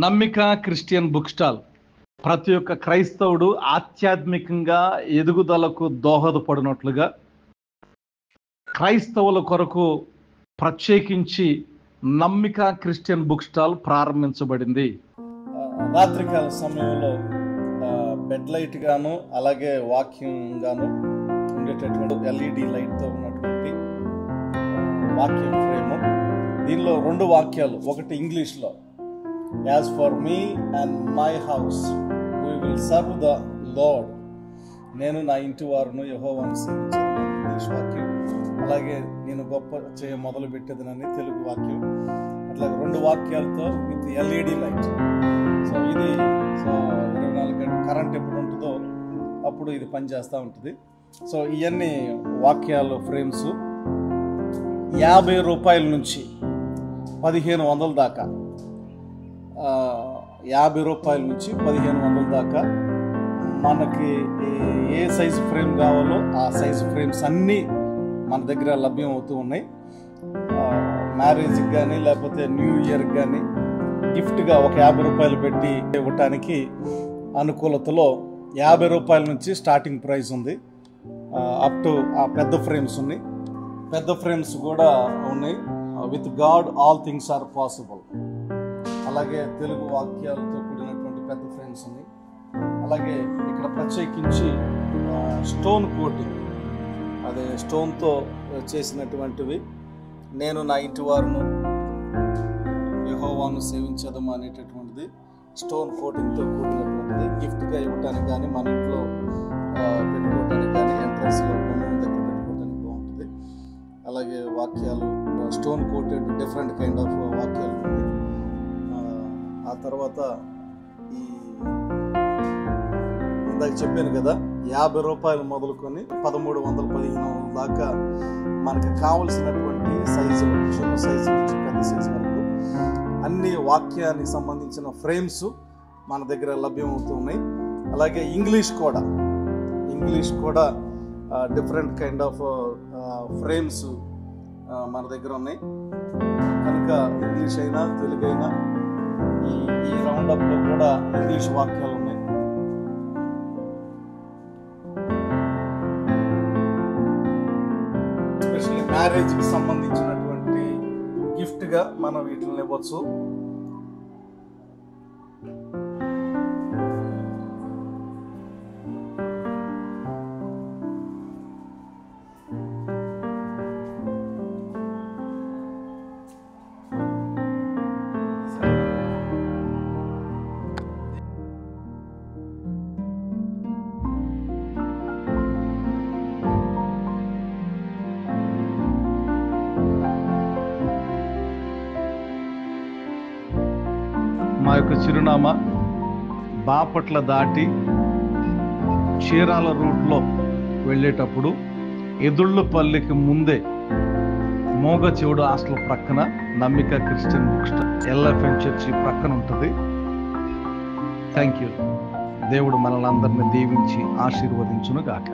నమ్మిక Christian book stall ప్రతి ఒక్క క్రైస్తవుడు ఆధ్యాత్మికంగా ఎదుగుదలకు దోహదపడినట్లుగా క్రైస్తవుల కొరకు ప్రత్యేకించి నమ్మిక క్రిస్టియన్ బుక్ స్టాల్ ప్రారంభించబడింది. రాత్రికాల సమయంలో బెడ్ లైట్ గాను అలాగే వాక్యం గాను ఉండేటటువంటి ఎల్ఈడి లైట్తో ఉన్నటువంటి వాక్యం ఫ్రేము. దీనిలో 2 వాక్యాలు, ఒకటి ఇంగ్లీష్లో, as for me and my house we will serve the lord, నేను నా ఇంటి వారును యెహోవాను సేవించేదనని ఇంగ్లీష్ వాక్యం, అలాగే నేను గొప్ప చేయ మొదలు పెట్టేదనని తెలుగు వాక్యం. అట్లా 2 వాక్యాలతో విత్ ఎల్ఈడి లైట్. సో ఇది 24 గంటలు కరెంట్ ఎప్పుడు ఉంటుందో అప్పుడు ఇది పనిచేస్తూ ఉంటుంది. సో ఇవన్నీ వాక్యాలు ఫ్రేమ్స్ 50 రూపాయల నుంచి 1500 దాకా, 50 రూపాయల నుంచి 1500 దాకా మనకి ఏ సైజు ఫ్రేమ్ కావాలో ఆ సైజు ఫ్రేమ్స్ అన్నీ మన దగ్గర లభ్యం అవుతూ ఉన్నాయి. మ్యారేజ్కి కానీ లేకపోతే న్యూ ఇయర్కి కానీ గిఫ్ట్గా ఒక 50 రూపాయలు పెట్టి ఇవ్వటానికి అనుకూలతలో 50 రూపాయల నుంచి స్టార్టింగ్ ప్రైస్ ఉంది. అప్ టు ఆ పెద్ద ఫ్రేమ్స్ ఉన్నాయి. పెద్ద ఫ్రేమ్స్ కూడా ఉన్నాయి. With god all things are possible, అలాగే తెలుగు వాక్యాలతో కూడినటువంటి పెద్ద ఫ్రేమ్స్ ఉన్నాయి. అలాగే ఇక్కడ ప్రత్యేకించి స్టోన్ కోటింగ్, అదే స్టోన్తో చేసినటువంటివి, నేను నా ఇంటి వారును యెహోవాను సేవించదము అనేటటువంటిది స్టోన్ కోటింగ్తో కూడినటువంటిది. గిఫ్ట్గా ఇవ్వటానికి కానీ మన ఇంట్లో పెట్టుకోవటానికి కానీ ఎంట్రన్స్లో గుమ్మం దగ్గర పెట్టుకోవటానికి బాగుంటుంది. అలాగే వాక్యాలు stone coated different kind of వాక్యాలు ఉన్నాయి. ఆ తర్వాత ఈ ఇందాక చెప్పాను కదా, 50 రూపాయలు మొదలుకొని 1300, 1500 దాకా మనకు కావలసినటువంటి సైజులు, చిన్న సైజు నుంచి పెద్ద సైజు వరకు అన్ని వాక్యానికి సంబంధించిన ఫ్రేమ్స్ మన దగ్గర లభ్యం అవుతున్నాయి. అలాగే ఇంగ్లీష్ కూడా డిఫరెంట్ కైండ్ ఆఫ్ ఫ్రేమ్స్ మన దగ్గర ఉన్నాయి. కనుక ఇంగ్లీష్ అయినా తెలుగు అయినా ఈ రౌండప్లో కూడా ఇంగ్లీష్ వాక్యాలు ఉన్నాయి. ఎస్పెషల్లీ మ్యారేజ్కి సంబంధించినటువంటి గిఫ్ట్గా మనం వీటిని ఇవ్వచ్చు. మా యొక్క చిరునామా బాపట్ల దాటి చీరాల రూట్లో వెళ్ళేటప్పుడు ఎదుళ్ళపల్లికి ముందే మోగ చెవుడు హాస్టల్ ప్రక్కన నమ్మిక క్రిస్టియన్ బుక్ స్టాల్ ఎల్ఎఫ్ఎన్ చర్చి ప్రక్కన ఉంటుంది. Thank you. దేవుడు మనల్ని అందరినీ దీవించి ఆశీర్వదించును గాక.